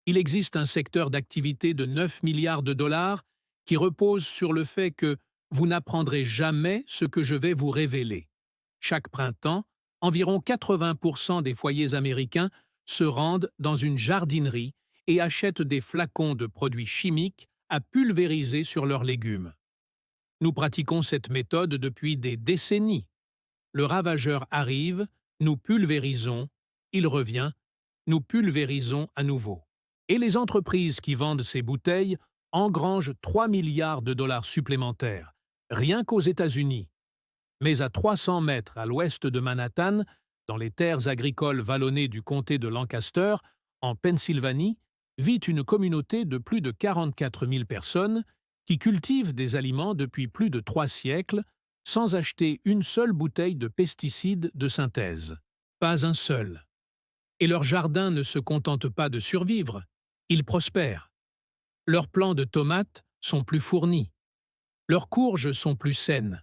Il existe un secteur d'activité de 9 milliards de dollars qui repose sur le fait que vous n'apprendrez jamais ce que je vais vous révéler. Chaque printemps, environ 80% des foyers américains se rendent dans une jardinerie et achètent des flacons de produits chimiques à pulvériser sur leurs légumes. Nous pratiquons cette méthode depuis des décennies. Le ravageur arrive, nous pulvérisons, il revient, nous pulvérisons à nouveau. Et les entreprises qui vendent ces bouteilles engrangent 3 milliards de dollars supplémentaires, rien qu'aux États-Unis. Mais à 300 mètres à l'ouest de Manhattan, dans les terres agricoles vallonnées du comté de Lancaster, en Pennsylvanie, vit une communauté de plus de 44 000 personnes qui cultivent des aliments depuis plus de 3 siècles sans acheter une seule bouteille de pesticides de synthèse. Pas un seul. Et leurs jardins ne se contentent pas de survivre, ils prospèrent. Leurs plants de tomates sont plus fournis. Leurs courges sont plus saines.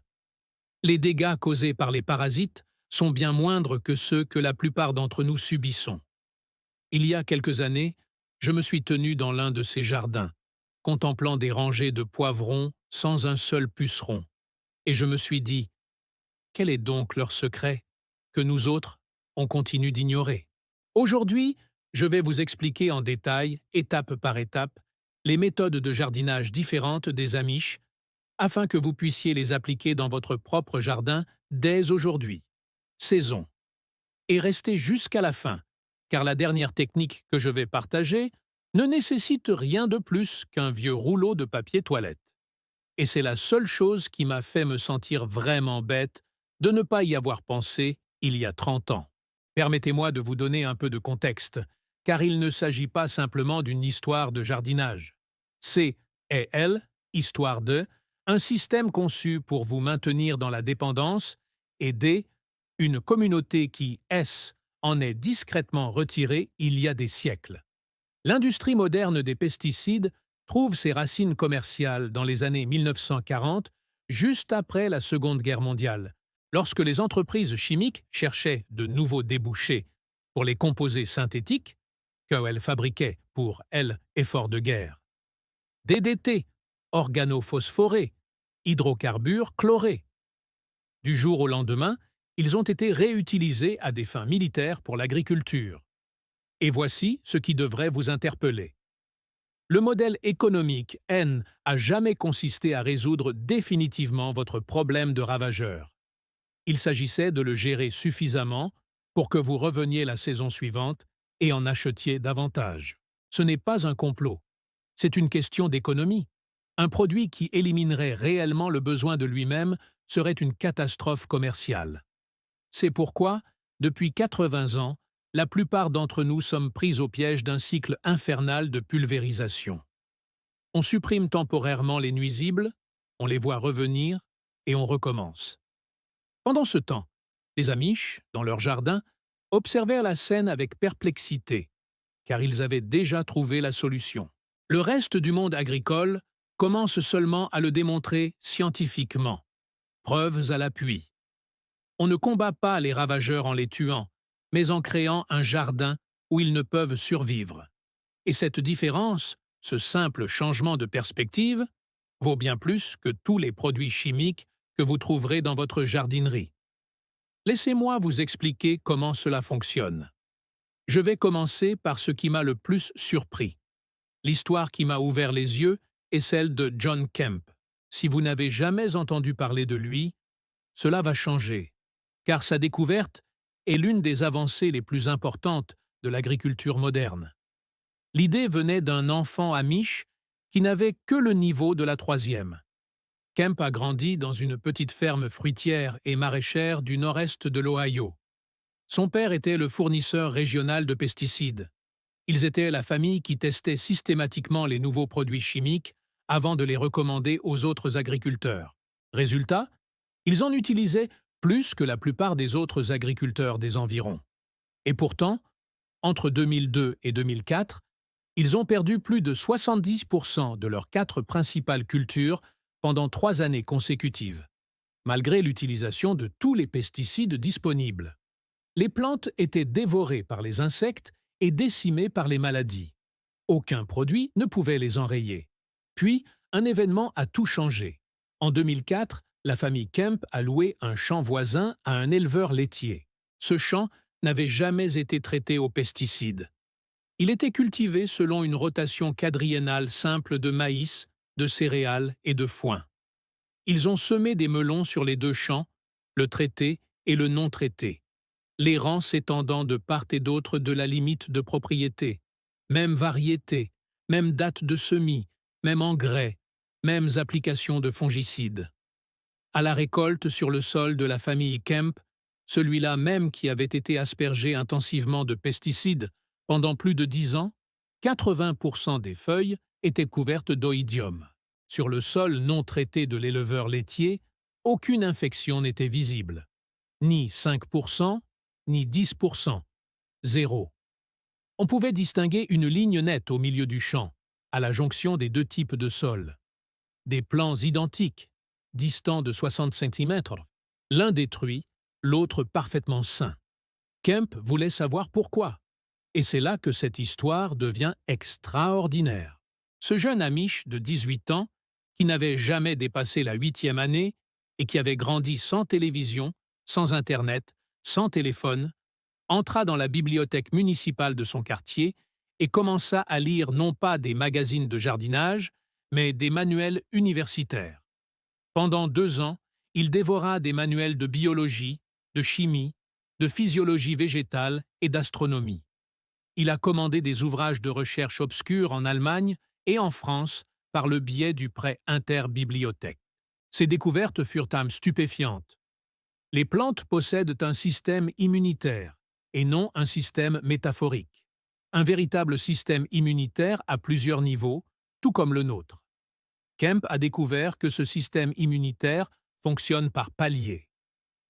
Les dégâts causés par les parasites sont bien moindres que ceux que la plupart d'entre nous subissons. Il y a quelques années, je me suis tenu dans l'un de ces jardins, contemplant des rangées de poivrons sans un seul puceron, et je me suis dit, quel est donc leur secret, que nous autres, on continue d'ignorer? Aujourd'hui, je vais vous expliquer en détail, étape par étape, les méthodes de jardinage différentes des Amish, afin que vous puissiez les appliquer dans votre propre jardin dès aujourd'hui. Saison. Et restez jusqu'à la fin, car la dernière technique que je vais partager ne nécessite rien de plus qu'un vieux rouleau de papier toilette. Et c'est la seule chose qui m'a fait me sentir vraiment bête de ne pas y avoir pensé il y a 30 ans. Permettez-moi de vous donner un peu de contexte, car il ne s'agit pas simplement d'une histoire de jardinage. C et L, histoire de, un système conçu pour vous maintenir dans la dépendance, et D, une communauté qui, S, en est discrètement retirée il y a des siècles. L'industrie moderne des pesticides trouve ses racines commerciales dans les années 1940, juste après la Seconde Guerre mondiale, lorsque les entreprises chimiques cherchaient de nouveaux débouchés pour les composés synthétiques qu'elles fabriquaient pour, elles, efforts de guerre. DDT, organophosphorés, hydrocarbures chlorés. Du jour au lendemain, ils ont été réutilisés à des fins militaires pour l'agriculture. Et voici ce qui devrait vous interpeller. Le modèle économique N a jamais consisté à résoudre définitivement votre problème de ravageur. Il s'agissait de le gérer suffisamment pour que vous reveniez la saison suivante et en achetiez davantage. Ce n'est pas un complot. C'est une question d'économie. Un produit qui éliminerait réellement le besoin de lui-même serait une catastrophe commerciale. C'est pourquoi, depuis 80 ans, la plupart d'entre nous sommes pris au piège d'un cycle infernal de pulvérisation. On supprime temporairement les nuisibles, on les voit revenir et on recommence. Pendant ce temps, les Amish, dans leur jardin, observèrent la scène avec perplexité, car ils avaient déjà trouvé la solution. Le reste du monde agricole commence seulement à le démontrer scientifiquement. Preuves à l'appui. On ne combat pas les ravageurs en les tuant, mais en créant un jardin où ils ne peuvent survivre. Et cette différence, ce simple changement de perspective, vaut bien plus que tous les produits chimiques que vous trouverez dans votre jardinerie. Laissez-moi vous expliquer comment cela fonctionne. Je vais commencer par ce qui m'a le plus surpris. L'histoire qui m'a ouvert les yeux est celle de John Kemp. Si vous n'avez jamais entendu parler de lui, cela va changer, car sa découverte est l'une des avancées les plus importantes de l'agriculture moderne. L'idée venait d'un enfant amish qui n'avait que le niveau de la troisième. Kemp a grandi dans une petite ferme fruitière et maraîchère du nord-est de l'Ohio. Son père était le fournisseur régional de pesticides. Ils étaient la famille qui testait systématiquement les nouveaux produits chimiques avant de les recommander aux autres agriculteurs. Résultat, ils en utilisaient plus que la plupart des autres agriculteurs des environs. Et pourtant, entre 2002 et 2004, ils ont perdu plus de 70% de leurs 4 principales cultures pendant 3 années consécutives, malgré l'utilisation de tous les pesticides disponibles. Les plantes étaient dévorées par les insectes et décimées par les maladies. Aucun produit ne pouvait les enrayer. Puis, un événement a tout changé. En 2004, la famille Kemp a loué un champ voisin à un éleveur laitier. Ce champ n'avait jamais été traité aux pesticides. Il était cultivé selon une rotation quadriennale simple de maïs, de céréales et de foin. Ils ont semé des melons sur les deux champs, le traité et le non traité, les rangs s'étendant de part et d'autre de la limite de propriété. Même variété, même date de semis, même engrais, mêmes applications de fongicides. À la récolte sur le sol de la famille Kemp, celui-là même qui avait été aspergé intensivement de pesticides pendant plus de 10 ans, 80% des feuilles étaient couvertes d'oïdium. Sur le sol non traité de l'éleveur laitier, aucune infection n'était visible. Ni 5%, ni 10%. Zéro. On pouvait distinguer une ligne nette au milieu du champ, à la jonction des deux types de sol. Des plants identiques, distants de 60 cm, l'un détruit, l'autre parfaitement sain. Kemp voulait savoir pourquoi. Et c'est là que cette histoire devient extraordinaire. Ce jeune Amish de 18 ans, qui n'avait jamais dépassé la 8e année et qui avait grandi sans télévision, sans Internet, sans téléphone, entra dans la bibliothèque municipale de son quartier et commença à lire non pas des magazines de jardinage, mais des manuels universitaires. Pendant 2 ans, il dévora des manuels de biologie, de chimie, de physiologie végétale et d'astronomie. Il a commandé des ouvrages de recherche obscurs en Allemagne et en France par le biais du prêt interbibliothèque. Ses découvertes furent âmes stupéfiantes. Les plantes possèdent un système immunitaire et non un système métaphorique. Un véritable système immunitaire à plusieurs niveaux, tout comme le nôtre. Kemp a découvert que ce système immunitaire fonctionne par paliers.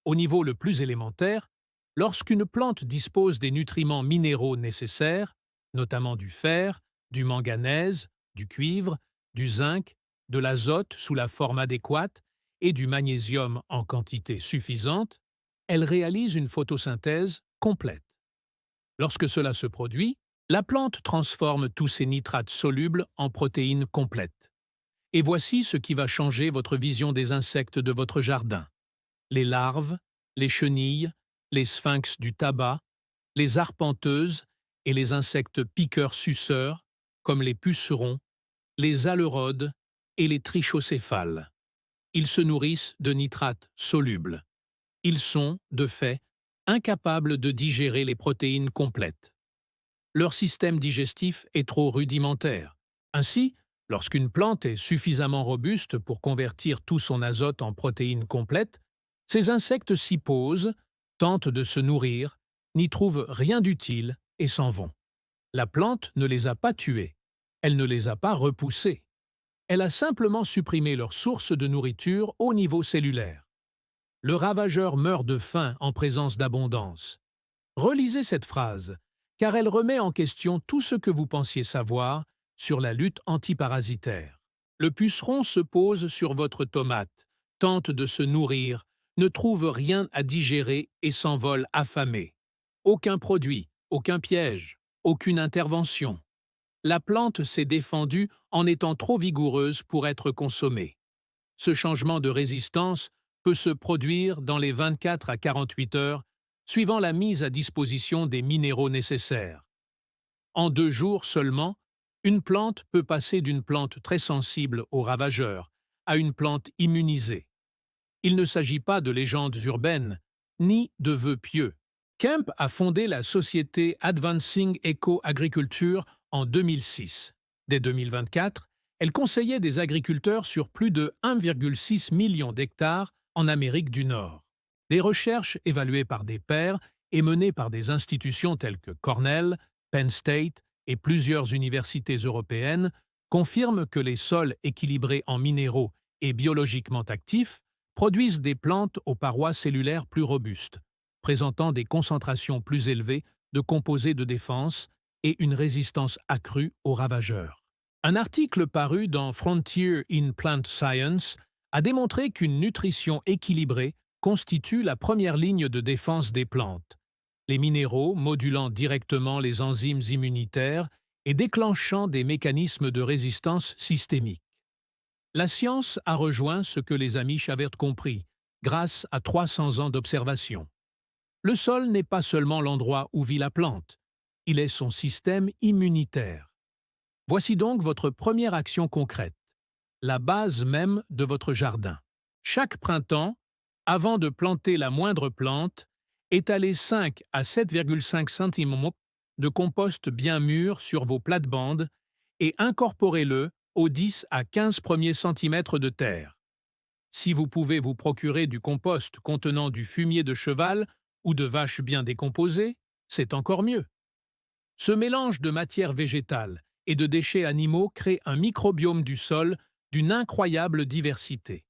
Au niveau le plus élémentaire, lorsqu'une plante dispose des nutriments minéraux nécessaires, notamment du fer, du manganèse, du cuivre, du zinc, de l'azote sous la forme adéquate et du magnésium en quantité suffisante, elle réalise une photosynthèse complète. Lorsque cela se produit, la plante transforme tous ces nitrates solubles en protéines complètes. Et voici ce qui va changer votre vision des insectes de votre jardin. Les larves, les chenilles, les sphinx du tabac, les arpenteuses et les insectes piqueurs-suceurs, comme les pucerons, les alerodes et les trichocéphales. Ils se nourrissent de nitrates solubles. Ils sont, de fait, incapables de digérer les protéines complètes. Leur système digestif est trop rudimentaire. Ainsi, lorsqu'une plante est suffisamment robuste pour convertir tout son azote en protéines complètes, ces insectes s'y posent, tentent de se nourrir, n'y trouvent rien d'utile et s'en vont. La plante ne les a pas tués, elle ne les a pas repoussés. Elle a simplement supprimé leur source de nourriture au niveau cellulaire. Le ravageur meurt de faim en présence d'abondance. Relisez cette phrase, car elle remet en question tout ce que vous pensiez savoir sur la lutte antiparasitaire. Le puceron se pose sur votre tomate, tente de se nourrir, ne trouve rien à digérer et s'envole affamé. Aucun produit, aucun piège, aucune intervention. La plante s'est défendue en étant trop vigoureuse pour être consommée. Ce changement de résistance peut se produire dans les 24 à 48 heures, suivant la mise à disposition des minéraux nécessaires. En 2 jours seulement, une plante peut passer d'une plante très sensible aux ravageurs à une plante immunisée. Il ne s'agit pas de légendes urbaines, ni de vœux pieux. Kemp a fondé la société Advancing Eco Agriculture en 2006. Dès 2024, elle conseillait des agriculteurs sur plus de 1,6 million d'hectares en Amérique du Nord. Des recherches évaluées par des pairs et menées par des institutions telles que Cornell, Penn State et plusieurs universités européennes confirment que les sols équilibrés en minéraux et biologiquement actifs produisent des plantes aux parois cellulaires plus robustes, présentant des concentrations plus élevées de composés de défense et une résistance accrue aux ravageurs. Un article paru dans Frontier in Plant Science a démontré qu'une nutrition équilibrée constitue la première ligne de défense des plantes. Les minéraux modulant directement les enzymes immunitaires et déclenchant des mécanismes de résistance systémique. La science a rejoint ce que les Amish avaient compris, grâce à 300 ans d'observation. Le sol n'est pas seulement l'endroit où vit la plante, il est son système immunitaire. Voici donc votre première action concrète, la base même de votre jardin. Chaque printemps, avant de planter la moindre plante, étalez 5 à 7,5 cm de compost bien mûr sur vos plates-bandes et incorporez-le aux 10 à 15 premiers centimètres de terre. Si vous pouvez vous procurer du compost contenant du fumier de cheval ou de vache bien décomposée, c'est encore mieux. Ce mélange de matière végétale et de déchets animaux crée un microbiome du sol d'une incroyable diversité.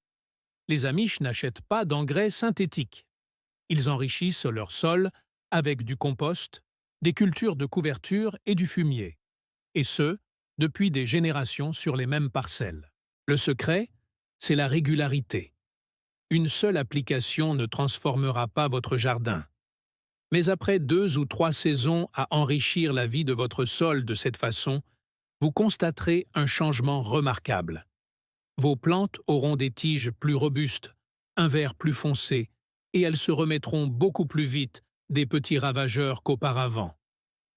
Les Amish n'achètent pas d'engrais synthétiques. Ils enrichissent leur sol avec du compost, des cultures de couverture et du fumier. Et ce, depuis des générations sur les mêmes parcelles. Le secret, c'est la régularité. Une seule application ne transformera pas votre jardin. Mais après 2 ou 3 saisons à enrichir la vie de votre sol de cette façon, vous constaterez un changement remarquable. Vos plantes auront des tiges plus robustes, un vert plus foncé, et elles se remettront beaucoup plus vite des petits ravageurs qu'auparavant.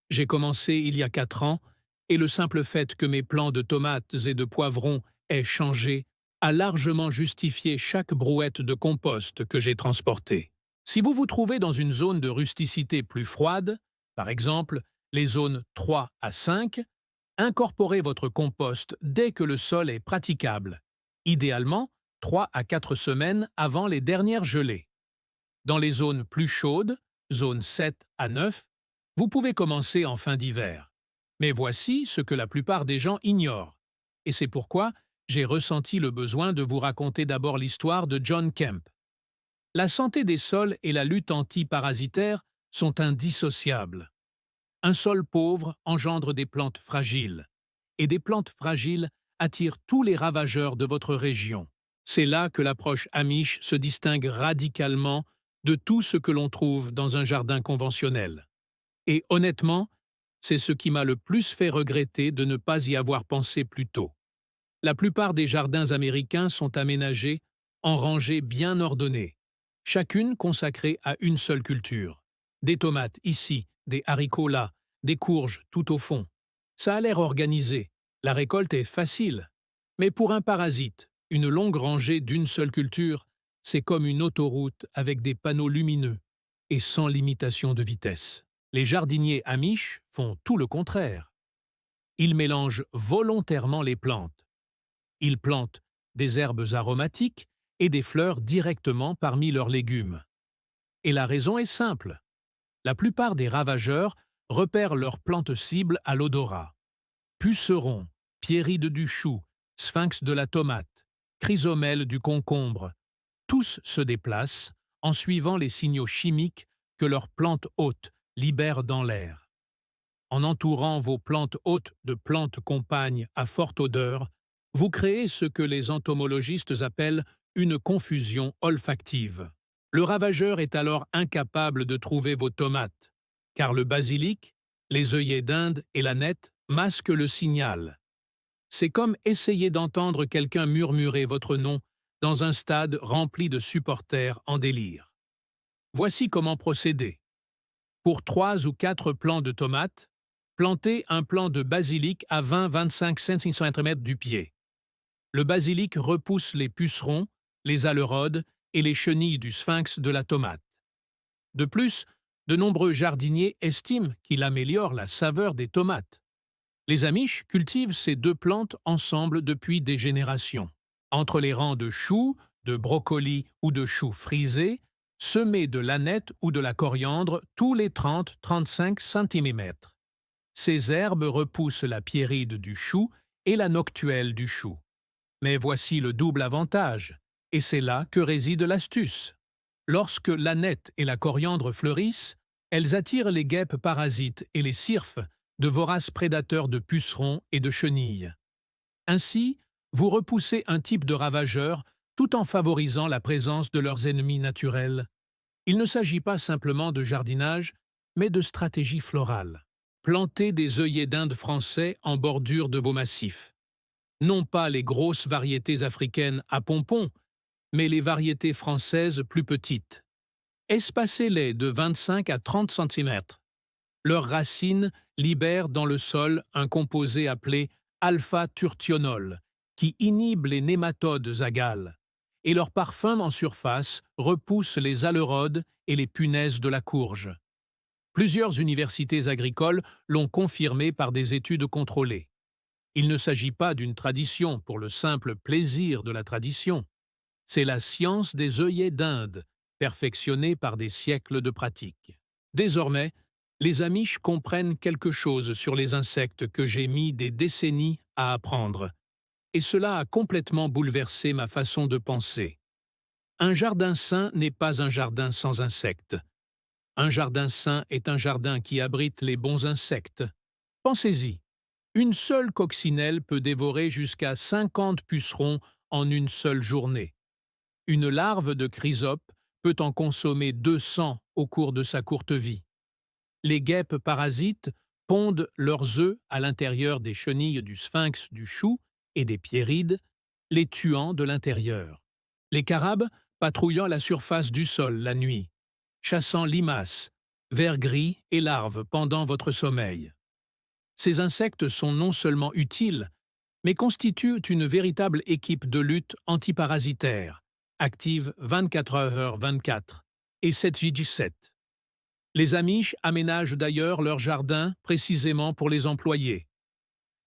J'ai commencé il y a 4 ans, et le simple fait que mes plants de tomates et de poivrons aient changé a largement justifié chaque brouette de compost que j'ai transportée. Si vous vous trouvez dans une zone de rusticité plus froide, par exemple les zones 3 à 5, incorporez votre compost dès que le sol est praticable, idéalement 3 à 4 semaines avant les dernières gelées. Dans les zones plus chaudes, zones 7 à 9, vous pouvez commencer en fin d'hiver. Mais voici ce que la plupart des gens ignorent, et c'est pourquoi j'ai ressenti le besoin de vous raconter d'abord l'histoire de John Kemp. La santé des sols et la lutte anti-parasitaire sont indissociables. Un sol pauvre engendre des plantes fragiles, et des plantes fragiles attirent tous les ravageurs de votre région. C'est là que l'approche Amish se distingue radicalement de tout ce que l'on trouve dans un jardin conventionnel. Et honnêtement, c'est ce qui m'a le plus fait regretter de ne pas y avoir pensé plus tôt. La plupart des jardins américains sont aménagés en rangées bien ordonnées, chacune consacrée à une seule culture. Des tomates ici, des haricots là, des courges tout au fond. Ça a l'air organisé, la récolte est facile. Mais pour un parasite, une longue rangée d'une seule culture, c'est comme une autoroute avec des panneaux lumineux et sans limitation de vitesse. Les jardiniers Amish font tout le contraire. Ils mélangent volontairement les plantes. Ils plantent des herbes aromatiques et des fleurs directement parmi leurs légumes. Et la raison est simple. La plupart des ravageurs repèrent leurs plantes cibles à l'odorat. Pucerons, pierrides du chou, sphinx de la tomate, chrysomèles du concombre, tous se déplacent en suivant les signaux chimiques que leurs plantes hôtes libèrent dans l'air. En entourant vos plantes hôtes de plantes compagnes à forte odeur, vous créez ce que les entomologistes appellent une confusion olfactive. Le ravageur est alors incapable de trouver vos tomates, car le basilic, les œillets d'Inde et l'aneth masquent le signal. C'est comme essayer d'entendre quelqu'un murmurer votre nom dans un stade rempli de supporters en délire. Voici comment procéder. Pour 3 ou 4 plants de tomates, plantez un plant de basilic à 20-25 cm du pied. Le basilic repousse les pucerons, les alerodes et les chenilles du sphinx de la tomate. De plus, de nombreux jardiniers estiment qu'il améliore la saveur des tomates. Les Amish cultivent ces 2 plantes ensemble depuis des générations. Entre les rangs de choux, de brocolis ou de choux frisés, semez de l'aneth ou de la coriandre tous les 30-35 cm. Ces herbes repoussent la pierride du chou et la noctuelle du chou. Mais voici le double avantage, et c'est là que réside l'astuce. Lorsque l'aneth et la coriandre fleurissent, elles attirent les guêpes parasites et les cirfes, de voraces prédateurs de pucerons et de chenilles. Ainsi, vous repoussez un type de ravageur tout en favorisant la présence de leurs ennemis naturels. Il ne s'agit pas simplement de jardinage, mais de stratégie florale. Plantez des œillets d'Inde français en bordure de vos massifs. Non pas les grosses variétés africaines à pompons, mais les variétés françaises plus petites. Espacez-les de 25 à 30 cm. Leurs racines libèrent dans le sol un composé appelé alpha-turthionol, qui inhibe les nématodes agales, et leur parfum en surface repousse les alerodes et les punaises de la courge. Plusieurs universités agricoles l'ont confirmé par des études contrôlées. Il ne s'agit pas d'une tradition pour le simple plaisir de la tradition. C'est la science des œillets d'Inde, perfectionnée par des siècles de pratique. Désormais, les Amish comprennent quelque chose sur les insectes que j'ai mis des décennies à apprendre. Et cela a complètement bouleversé ma façon de penser. Un jardin sain n'est pas un jardin sans insectes. Un jardin sain est un jardin qui abrite les bons insectes. Pensez-y, une seule coccinelle peut dévorer jusqu'à 50 pucerons en une seule journée. Une larve de chrysope peut en consommer 200 au cours de sa courte vie. Les guêpes parasites pondent leurs œufs à l'intérieur des chenilles du sphinx du chou et des pierrides, les tuant de l'intérieur. Les carabes patrouillant la surface du sol la nuit, chassant limaces, vers gris et larves pendant votre sommeil. Ces insectes sont non seulement utiles, mais constituent une véritable équipe de lutte antiparasitaire, active 24h24 et 7h7. Les Amish aménagent d'ailleurs leur jardin précisément pour les employés.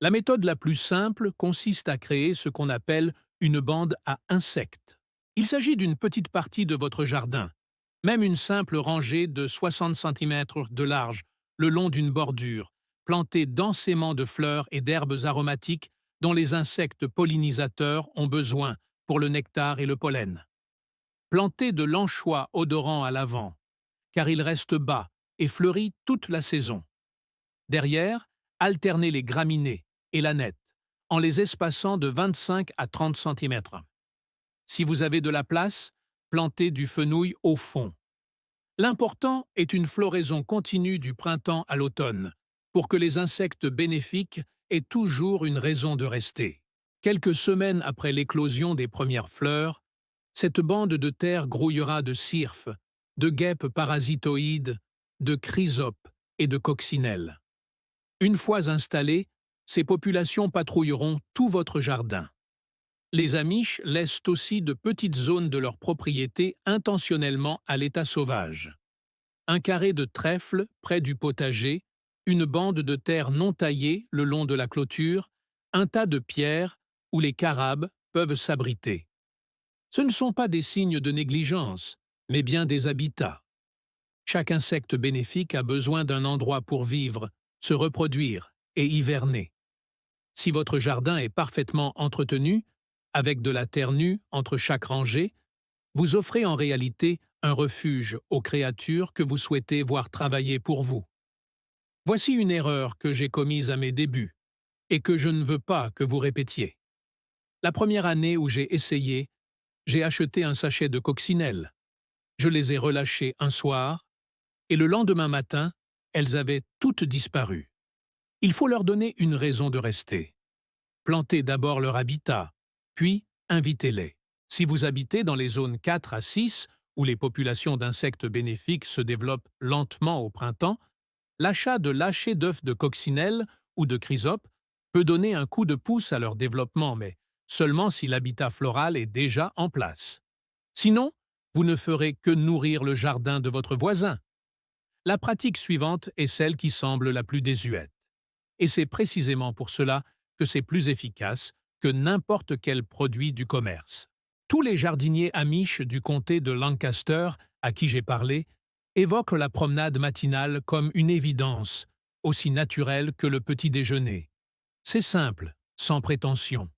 La méthode la plus simple consiste à créer ce qu'on appelle une bande à insectes. Il s'agit d'une petite partie de votre jardin, même une simple rangée de 60 cm de large le long d'une bordure, plantée densément de fleurs et d'herbes aromatiques dont les insectes pollinisateurs ont besoin pour le nectar et le pollen. Plantez de l'anchois odorant à l'avant, car il reste bas et fleurit toute la saison. Derrière, alternez les graminées et l'aneth, en les espaçant de 25 à 30 cm. Si vous avez de la place, plantez du fenouil au fond. L'important est une floraison continue du printemps à l'automne, pour que les insectes bénéfiques aient toujours une raison de rester. Quelques semaines après l'éclosion des premières fleurs, cette bande de terre grouillera de cirfes, de guêpes parasitoïdes, de chrysopes et de coccinelles. Une fois installées, ces populations patrouilleront tout votre jardin. Les Amish laissent aussi de petites zones de leur propriété intentionnellement à l'état sauvage. Un carré de trèfle près du potager, une bande de terre non taillée le long de la clôture, un tas de pierres où les carabes peuvent s'abriter. Ce ne sont pas des signes de négligence, mais bien des habitats. Chaque insecte bénéfique a besoin d'un endroit pour vivre, se reproduire et hiverner. Si votre jardin est parfaitement entretenu, avec de la terre nue entre chaque rangée, vous offrez en réalité un refuge aux créatures que vous souhaitez voir travailler pour vous. Voici une erreur que j'ai commise à mes débuts et que je ne veux pas que vous répétiez. La première année où j'ai essayé, j'ai acheté un sachet de coccinelles. Je les ai relâchées un soir et le lendemain matin, elles avaient toutes disparu. Il faut leur donner une raison de rester. Plantez d'abord leur habitat, puis invitez-les. Si vous habitez dans les zones 4 à 6, où les populations d'insectes bénéfiques se développent lentement au printemps, l'achat de lâchers d'œufs de coccinelles ou de chrysopes peut donner un coup de pouce à leur développement, mais seulement si l'habitat floral est déjà en place. Sinon, vous ne ferez que nourrir le jardin de votre voisin. La pratique suivante est celle qui semble la plus désuète. Et c'est précisément pour cela que c'est plus efficace que n'importe quel produit du commerce. Tous les jardiniers amish du comté de Lancaster, à qui j'ai parlé, évoquent la promenade matinale comme une évidence, aussi naturelle que le petit déjeuner. C'est simple, sans prétention.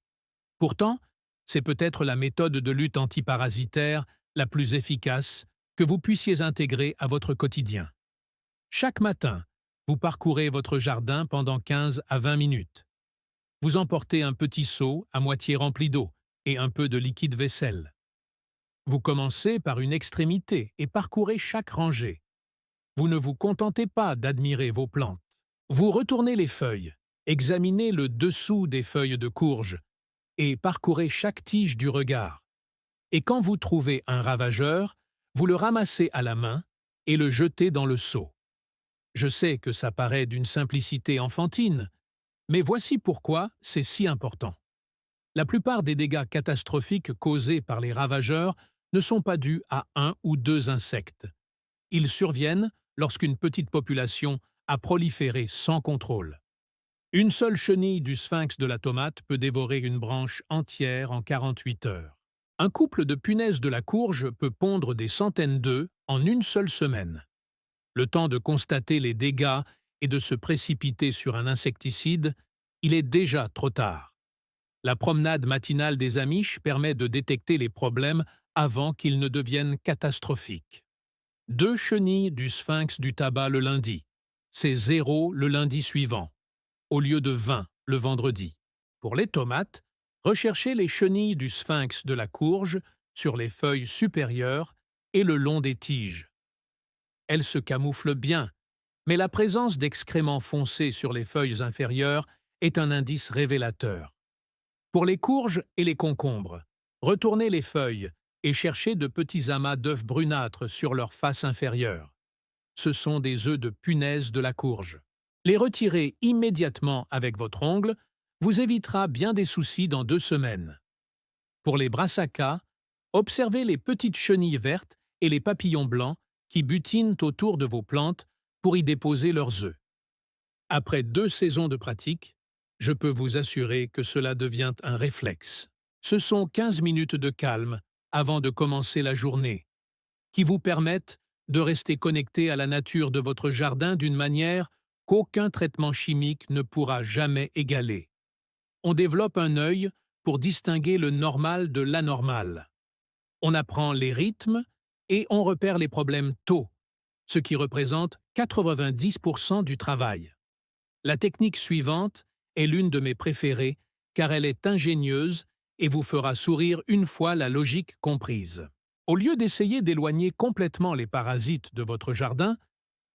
Pourtant, c'est peut-être la méthode de lutte antiparasitaire la plus efficace que vous puissiez intégrer à votre quotidien. Chaque matin, vous parcourez votre jardin pendant 15 à 20 minutes. Vous emportez un petit seau à moitié rempli d'eau et un peu de liquide vaisselle. Vous commencez par une extrémité et parcourez chaque rangée. Vous ne vous contentez pas d'admirer vos plantes. Vous retournez les feuilles, examinez le dessous des feuilles de courge et parcourez chaque tige du regard. Et quand vous trouvez un ravageur, vous le ramassez à la main et le jetez dans le seau. Je sais que ça paraît d'une simplicité enfantine, mais voici pourquoi c'est si important. La plupart des dégâts catastrophiques causés par les ravageurs ne sont pas dus à un ou deux insectes. Ils surviennent lorsqu'une petite population a proliféré sans contrôle. Une seule chenille du sphinx de la tomate peut dévorer une branche entière en 48 heures. Un couple de punaises de la courge peut pondre des centaines d'œufs en une seule semaine. Le temps de constater les dégâts et de se précipiter sur un insecticide, il est déjà trop tard. La promenade matinale des Amish permet de détecter les problèmes avant qu'ils ne deviennent catastrophiques. 2 chenilles du sphinx du tabac le lundi. C'est 0 le lundi suivant, au lieu de 20 le vendredi. Pour les tomates, recherchez les chenilles du sphinx de la courge sur les feuilles supérieures et le long des tiges. Elles se camouflent bien, mais la présence d'excréments foncés sur les feuilles inférieures est un indice révélateur. Pour les courges et les concombres, retournez les feuilles et cherchez de petits amas d'œufs brunâtres sur leur face inférieure. Ce sont des œufs de punaise de la courge. Les retirer immédiatement avec votre ongle vous évitera bien des soucis dans 2 semaines. Pour les brassicas, observez les petites chenilles vertes et les papillons blancs qui butinent autour de vos plantes pour y déposer leurs œufs. Après 2 saisons de pratique, je peux vous assurer que cela devient un réflexe. Ce sont 15 minutes de calme avant de commencer la journée, qui vous permettent de rester connecté à la nature de votre jardin d'une manière qu'aucun traitement chimique ne pourra jamais égaler. On développe un œil pour distinguer le normal de l'anormal. On apprend les rythmes et on repère les problèmes tôt, ce qui représente 90% du travail. La technique suivante est l'une de mes préférées car elle est ingénieuse et vous fera sourire une fois la logique comprise. Au lieu d'essayer d'éloigner complètement les parasites de votre jardin,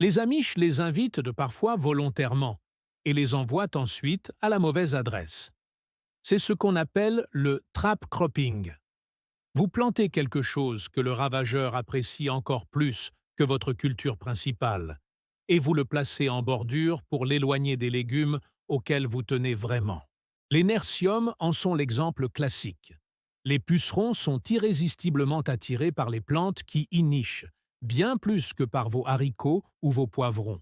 les Amish les invitent de parfois volontairement et les envoient ensuite à la mauvaise adresse. C'est ce qu'on appelle le trap cropping. Vous plantez quelque chose que le ravageur apprécie encore plus que votre culture principale, et vous le placez en bordure pour l'éloigner des légumes auxquels vous tenez vraiment. Les nerciums en sont l'exemple classique. Les pucerons sont irrésistiblement attirés par les plantes qui y nichent, bien plus que par vos haricots ou vos poivrons.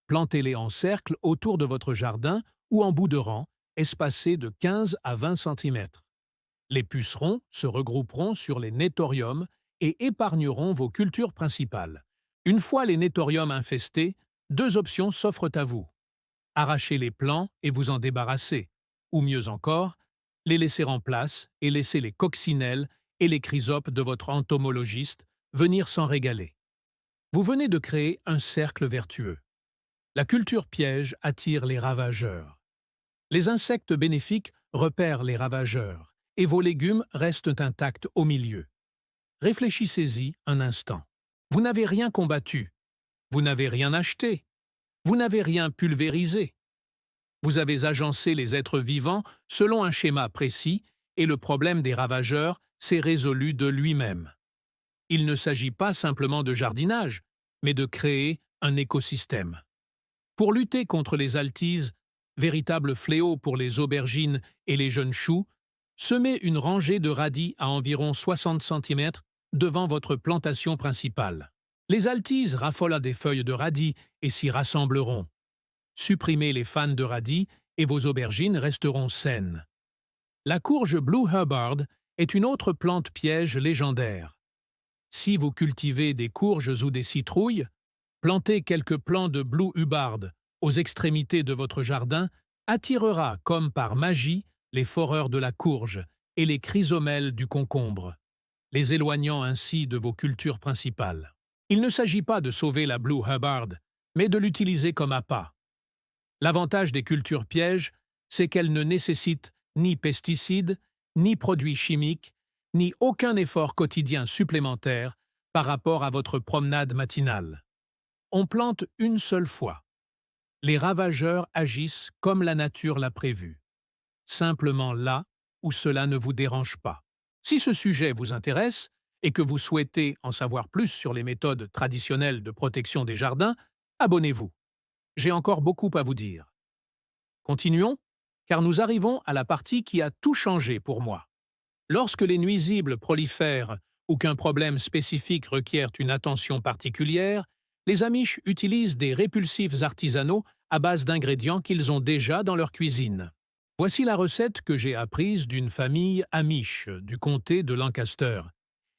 Plantez-les en cercle autour de votre jardin ou en bout de rang, espacés de 15 à 20 cm. Les pucerons se regrouperont sur les néthoriums et épargneront vos cultures principales. Une fois les néthoriums infestés, 2 options s'offrent à vous. Arrachez les plants et vous en débarrasser, ou mieux encore, les laisser en place et laisser les coccinelles et les chrysopes de votre entomologiste venir s'en régaler. Vous venez de créer un cercle vertueux. La culture piège attire les ravageurs. Les insectes bénéfiques repèrent les ravageurs et vos légumes restent intacts au milieu. Réfléchissez-y un instant. Vous n'avez rien combattu. Vous n'avez rien acheté. Vous n'avez rien pulvérisé. Vous avez agencé les êtres vivants selon un schéma précis et le problème des ravageurs s'est résolu de lui-même. Il ne s'agit pas simplement de jardinage, mais de créer un écosystème. Pour lutter contre les altises, véritable fléau pour les aubergines et les jeunes choux, semez une rangée de radis à environ 60 cm devant votre plantation principale. Les altises raffolent des feuilles de radis et s'y rassembleront. Supprimez les fans de radis et vos aubergines resteront saines. La courge Blue Hubbard est une autre plante piège légendaire. Si vous cultivez des courges ou des citrouilles, planter quelques plants de Blue Hubbard aux extrémités de votre jardin attirera comme par magie les foreurs de la courge et les chrysomèles du concombre, les éloignant ainsi de vos cultures principales. Il ne s'agit pas de sauver la Blue Hubbard, mais de l'utiliser comme appât. L'avantage des cultures pièges, c'est qu'elles ne nécessitent ni pesticides, ni produits chimiques, ni aucun effort quotidien supplémentaire par rapport à votre promenade matinale. On plante une seule fois. Les ravageurs agissent comme la nature l'a prévu, simplement là où cela ne vous dérange pas. Si ce sujet vous intéresse et que vous souhaitez en savoir plus sur les méthodes traditionnelles de protection des jardins, abonnez-vous. J'ai encore beaucoup à vous dire. Continuons, car nous arrivons à la partie qui a tout changé pour moi. Lorsque les nuisibles prolifèrent ou qu'un problème spécifique requiert une attention particulière, les Amish utilisent des répulsifs artisanaux à base d'ingrédients qu'ils ont déjà dans leur cuisine. Voici la recette que j'ai apprise d'une famille Amish du comté de Lancaster.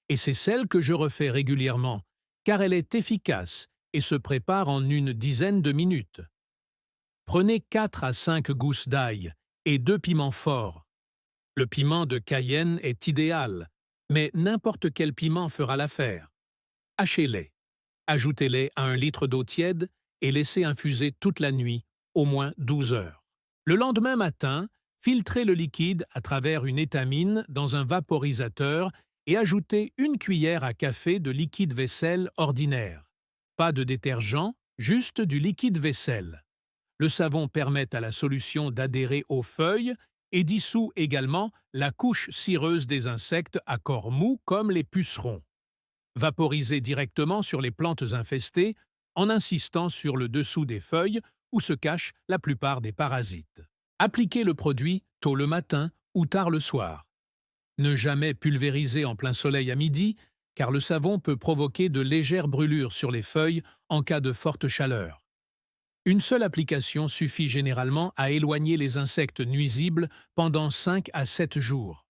Et c'est celle que je refais régulièrement, car elle est efficace et se prépare en une dizaine de minutes. Prenez 4 à 5 gousses d'ail et 2 piments forts. Le piment de Cayenne est idéal, mais n'importe quel piment fera l'affaire. Hachez-les. Ajoutez-les à 1 litre d'eau tiède et laissez infuser toute la nuit, au moins 12 heures. Le lendemain matin, filtrez le liquide à travers une étamine dans un vaporisateur et ajoutez 1 cuillère à café de liquide vaisselle ordinaire. Pas de détergent, juste du liquide vaisselle. Le savon permet à la solution d'adhérer aux feuilles et dissout également la couche cireuse des insectes à corps mou comme les pucerons. Vaporisez directement sur les plantes infestées en insistant sur le dessous des feuilles où se cachent la plupart des parasites. Appliquez le produit tôt le matin ou tard le soir. Ne jamais pulvériser en plein soleil à midi, car le savon peut provoquer de légères brûlures sur les feuilles en cas de forte chaleur. Une seule application suffit généralement à éloigner les insectes nuisibles pendant 5 à 7 jours.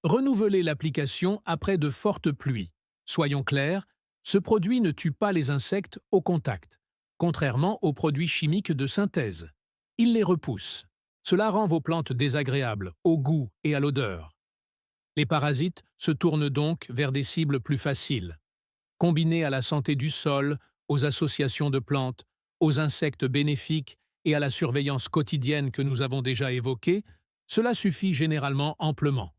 Renouvelez l'application après de fortes pluies. Soyons clairs, ce produit ne tue pas les insectes au contact, contrairement aux produits chimiques de synthèse. Il les repousse. Cela rend vos plantes désagréables au goût et à l'odeur. Les parasites se tournent donc vers des cibles plus faciles. Combinés à la santé du sol, aux associations de plantes, aux insectes bénéfiques et à la surveillance quotidienne que nous avons déjà évoquée, cela suffit généralement amplement.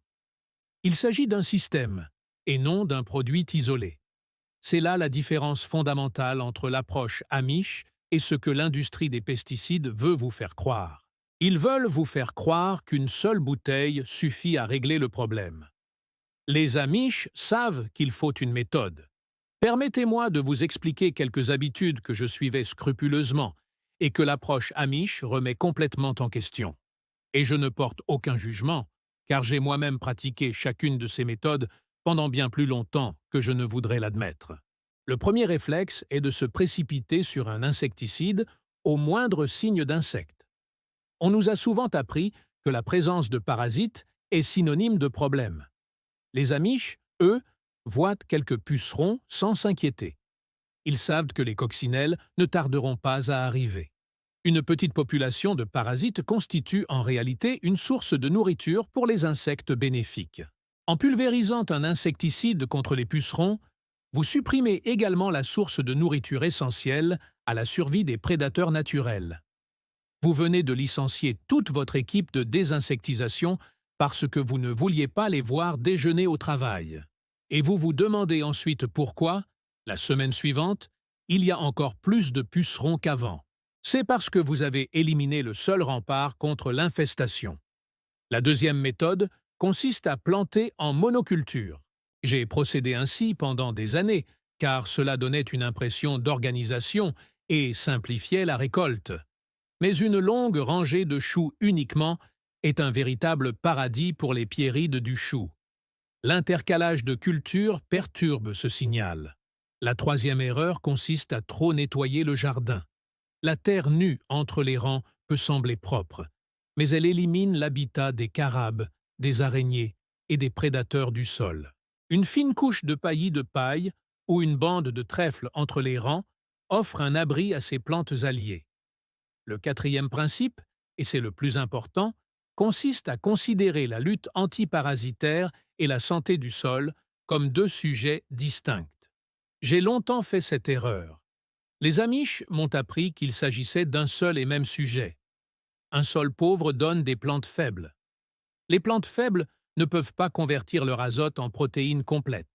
Il s'agit d'un système, et non d'un produit isolé. C'est là la différence fondamentale entre l'approche Amish et ce que l'industrie des pesticides veut vous faire croire. Ils veulent vous faire croire qu'une seule bouteille suffit à régler le problème. Les Amish savent qu'il faut une méthode. Permettez-moi de vous expliquer quelques habitudes que je suivais scrupuleusement et que l'approche Amish remet complètement en question. Et je ne porte aucun jugement, car j'ai moi-même pratiqué chacune de ces méthodes pendant bien plus longtemps que je ne voudrais l'admettre. Le premier réflexe est de se précipiter sur un insecticide au moindre signe d'insecte. On nous a souvent appris que la présence de parasites est synonyme de problème. Les Amish, eux, voient quelques pucerons sans s'inquiéter. Ils savent que les coccinelles ne tarderont pas à arriver. Une petite population de parasites constitue en réalité une source de nourriture pour les insectes bénéfiques. En pulvérisant un insecticide contre les pucerons, vous supprimez également la source de nourriture essentielle à la survie des prédateurs naturels. Vous venez de licencier toute votre équipe de désinsectisation parce que vous ne vouliez pas les voir déjeuner au travail. Et vous vous demandez ensuite pourquoi, la semaine suivante, il y a encore plus de pucerons qu'avant. C'est parce que vous avez éliminé le seul rempart contre l'infestation. La deuxième méthode consiste à planter en monoculture. J'ai procédé ainsi pendant des années, car cela donnait une impression d'organisation et simplifiait la récolte. Mais une longue rangée de choux uniquement est un véritable paradis pour les pierrides du chou. L'intercalage de cultures perturbe ce signal. La troisième erreur consiste à trop nettoyer le jardin. La terre nue entre les rangs peut sembler propre, mais elle élimine l'habitat des carabes, des araignées et des prédateurs du sol. Une fine couche de paillis de paille ou une bande de trèfle entre les rangs offre un abri à ces plantes alliées. Le quatrième principe, et c'est le plus important, consiste à considérer la lutte antiparasitaire et la santé du sol comme deux sujets distincts. J'ai longtemps fait cette erreur. Les Amish m'ont appris qu'il s'agissait d'un seul et même sujet. Un sol pauvre donne des plantes faibles. Les plantes faibles ne peuvent pas convertir leur azote en protéines complètes.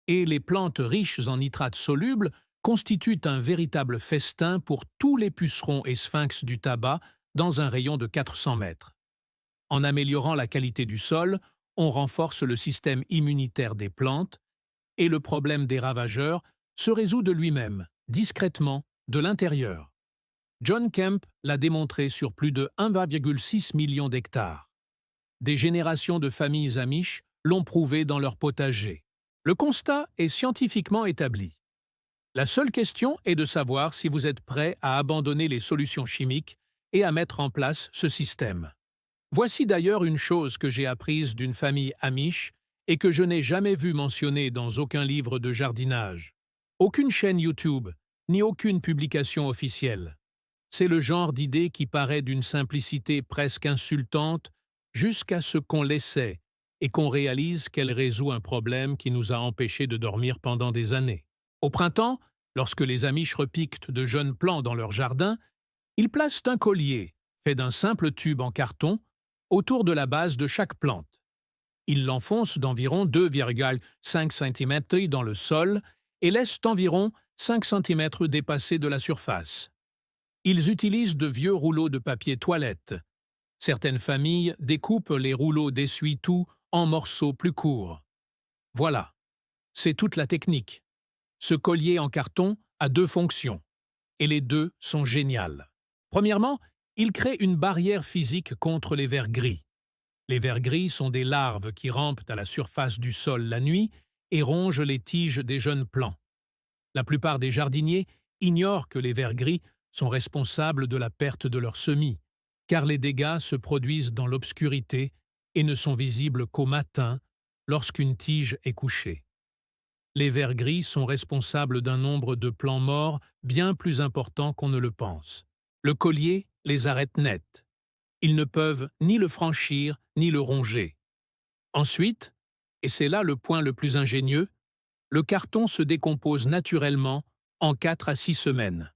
Et les plantes riches en nitrates solubles constituent un véritable festin pour tous les pucerons et sphinx du tabac dans un rayon de 400 mètres. En améliorant la qualité du sol, on renforce le système immunitaire des plantes et le problème des ravageurs se résout de lui-même, discrètement, de l'intérieur. John Kemp l'a démontré sur plus de 1,6 million d'hectares. Des générations de familles amish l'ont prouvé dans leur potager. Le constat est scientifiquement établi. La seule question est de savoir si vous êtes prêt à abandonner les solutions chimiques et à mettre en place ce système. Voici d'ailleurs une chose que j'ai apprise d'une famille amish et que je n'ai jamais vue mentionnée dans aucun livre de jardinage. Aucune chaîne YouTube, ni aucune publication officielle. C'est le genre d'idée qui paraît d'une simplicité presque insultante jusqu'à ce qu'on l'essaie et qu'on réalise qu'elle résout un problème qui nous a empêchés de dormir pendant des années. Au printemps, lorsque les Amish repiquent de jeunes plants dans leur jardin, ils placent un collier, fait d'un simple tube en carton, autour de la base de chaque plante. Ils l'enfoncent d'environ 2,5 cm dans le sol et laissent environ 5 cm dépasser de la surface. Ils utilisent de vieux rouleaux de papier toilette. Certaines familles découpent les rouleaux d'essuie-tout en morceaux plus courts. Voilà, c'est toute la technique. Ce collier en carton a deux fonctions, et les deux sont géniales. Premièrement, il crée une barrière physique contre les vers gris. Les vers gris sont des larves qui rampent à la surface du sol la nuit et rongent les tiges des jeunes plants. La plupart des jardiniers ignorent que les vers gris sont responsables de la perte de leurs semis, car les dégâts se produisent dans l'obscurité et ne sont visibles qu'au matin, lorsqu'une tige est couchée. Les vers gris sont responsables d'un nombre de plants morts bien plus important qu'on ne le pense. Le collier les arrête net. Ils ne peuvent ni le franchir ni le ronger. Ensuite, et c'est là le point le plus ingénieux, le carton se décompose naturellement en 4 à 6 semaines.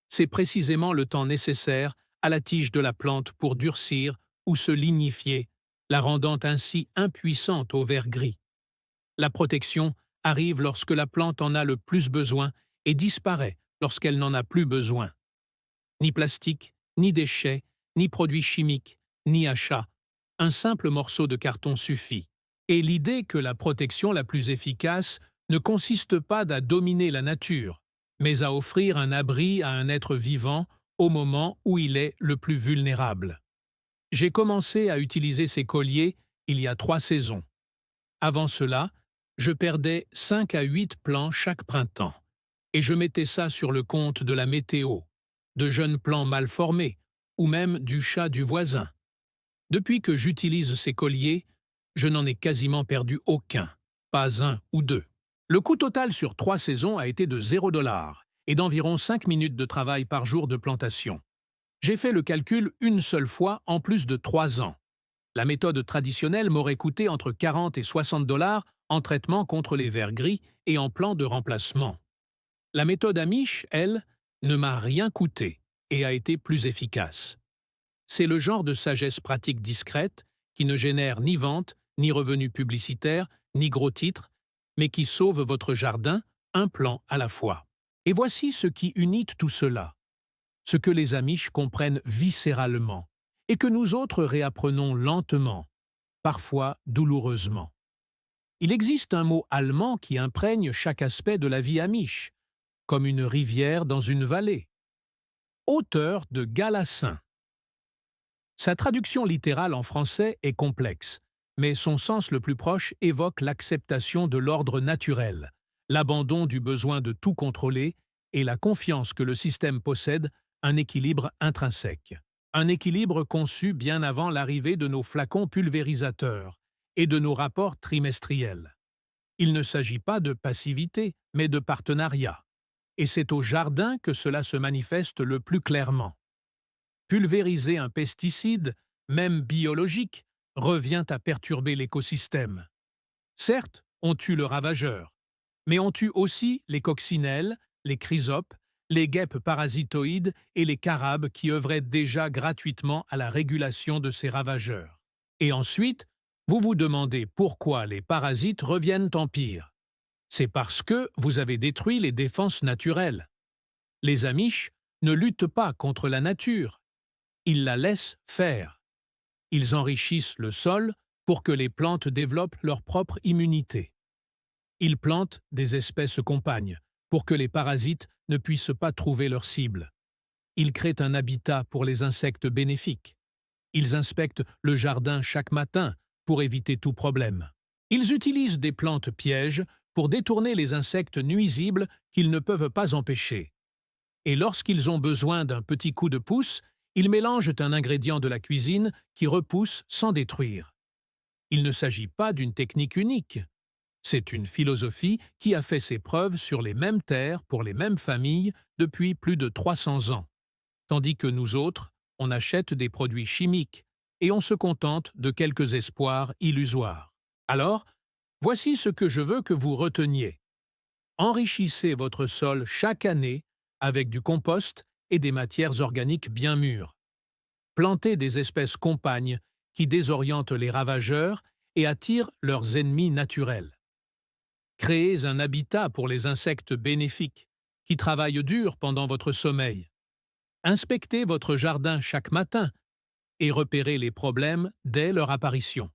C'est précisément le temps nécessaire à la tige de la plante pour durcir ou se lignifier, la rendant ainsi impuissante aux vers gris. La protection arrive lorsque la plante en a le plus besoin et disparaît lorsqu'elle n'en a plus besoin. Ni plastique, ni déchets, ni produits chimiques, ni achats. Un simple morceau de carton suffit. Et l'idée que la protection la plus efficace ne consiste pas à dominer la nature, mais à offrir un abri à un être vivant au moment où il est le plus vulnérable. J'ai commencé à utiliser ces colliers il y a 3 saisons. Avant cela, je perdais 5 à 8 plants chaque printemps, et je mettais ça sur le compte de la météo, de jeunes plants mal formés, ou même du chat du voisin. Depuis que j'utilise ces colliers, je n'en ai quasiment perdu aucun, pas un ou deux. Le coût total sur 3 saisons a été de $0 et d'environ 5 minutes de travail par jour de plantation. J'ai fait le calcul une seule fois en plus de 3 ans. La méthode traditionnelle m'aurait coûté entre 40 et $60 en traitement contre les vers gris et en plan de remplacement. La méthode Amish, elle, ne m'a rien coûté et a été plus efficace. C'est le genre de sagesse pratique discrète qui ne génère ni vente, ni revenus publicitaires, ni gros titres, mais qui sauve votre jardin un plant à la fois. Et voici ce qui unit tout cela, ce que les Amish comprennent viscéralement et que nous autres réapprenons lentement, parfois douloureusement. Il existe un mot allemand qui imprègne chaque aspect de la vie Amish, comme une rivière dans une vallée. Auteur de Galassin. Sa traduction littérale en français est complexe, mais son sens le plus proche évoque l'acceptation de l'ordre naturel, l'abandon du besoin de tout contrôler et la confiance que le système possède un équilibre intrinsèque. Un équilibre conçu bien avant l'arrivée de nos flacons pulvérisateurs et de nos rapports trimestriels. Il ne s'agit pas de passivité, mais de partenariat. Et c'est au jardin que cela se manifeste le plus clairement. Pulvériser un pesticide, même biologique, revient à perturber l'écosystème. Certes, on tue le ravageur, mais on tue aussi les coccinelles, les chrysopes, les guêpes parasitoïdes et les carabes qui œuvraient déjà gratuitement à la régulation de ces ravageurs. Et ensuite, vous vous demandez pourquoi les parasites reviennent en pire. C'est parce que vous avez détruit les défenses naturelles. Les Amish ne luttent pas contre la nature. Ils la laissent faire. Ils enrichissent le sol pour que les plantes développent leur propre immunité. Ils plantent des espèces compagnes pour que les parasites ne puissent pas trouver leur cible. Ils créent un habitat pour les insectes bénéfiques. Ils inspectent le jardin chaque matin pour éviter tout problème. Ils utilisent des plantes pièges pour détourner les insectes nuisibles qu'ils ne peuvent pas empêcher. Et lorsqu'ils ont besoin d'un petit coup de pouce, ils mélangent un ingrédient de la cuisine qui repousse sans détruire. Il ne s'agit pas d'une technique unique. C'est une philosophie qui a fait ses preuves sur les mêmes terres pour les mêmes familles depuis plus de 300 ans. Tandis que nous autres, on achète des produits chimiques et on se contente de quelques espoirs illusoires. Alors, voici ce que je veux que vous reteniez. Enrichissez votre sol chaque année avec du compost et des matières organiques bien mûres. Plantez des espèces compagnes qui désorientent les ravageurs et attirent leurs ennemis naturels. Créez un habitat pour les insectes bénéfiques qui travaillent dur pendant votre sommeil. Inspectez votre jardin chaque matin et repérez les problèmes dès leur apparition.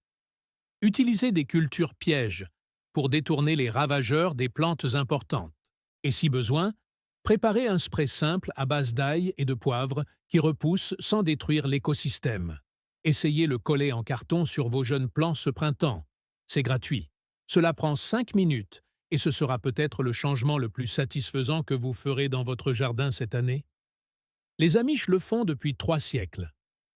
Utilisez des cultures pièges pour détourner les ravageurs des plantes importantes. Et si besoin, préparez un spray simple à base d'ail et de poivre qui repousse sans détruire l'écosystème. Essayez le coller en carton sur vos jeunes plants ce printemps. C'est gratuit. Cela prend 5 minutes et ce sera peut-être le changement le plus satisfaisant que vous ferez dans votre jardin cette année. Les Amish le font depuis 3 siècles.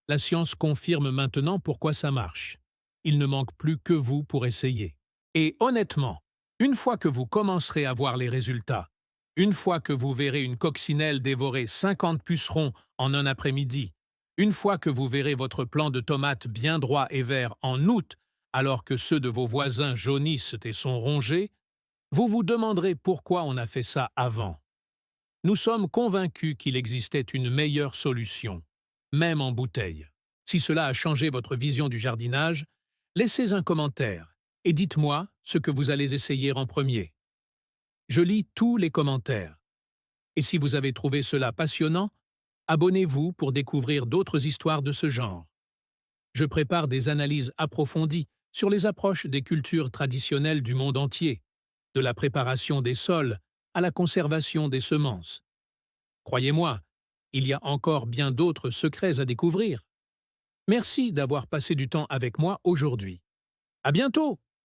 La science confirme maintenant pourquoi ça marche. Il ne manque plus que vous pour essayer. Et honnêtement, une fois que vous commencerez à voir les résultats, une fois que vous verrez une coccinelle dévorer 50 pucerons en un après-midi, une fois que vous verrez votre plant de tomates bien droit et vert en août, alors que ceux de vos voisins jaunissent et sont rongés, vous vous demanderez pourquoi on a fait ça avant. Nous sommes convaincus qu'il existait une meilleure solution, même en bouteille. Si cela a changé votre vision du jardinage, laissez un commentaire et dites-moi ce que vous allez essayer en premier. Je lis tous les commentaires. Et si vous avez trouvé cela passionnant, abonnez-vous pour découvrir d'autres histoires de ce genre. Je prépare des analyses approfondies sur les approches des cultures traditionnelles du monde entier, de la préparation des sols à la conservation des semences. Croyez-moi, il y a encore bien d'autres secrets à découvrir. Merci d'avoir passé du temps avec moi aujourd'hui. À bientôt!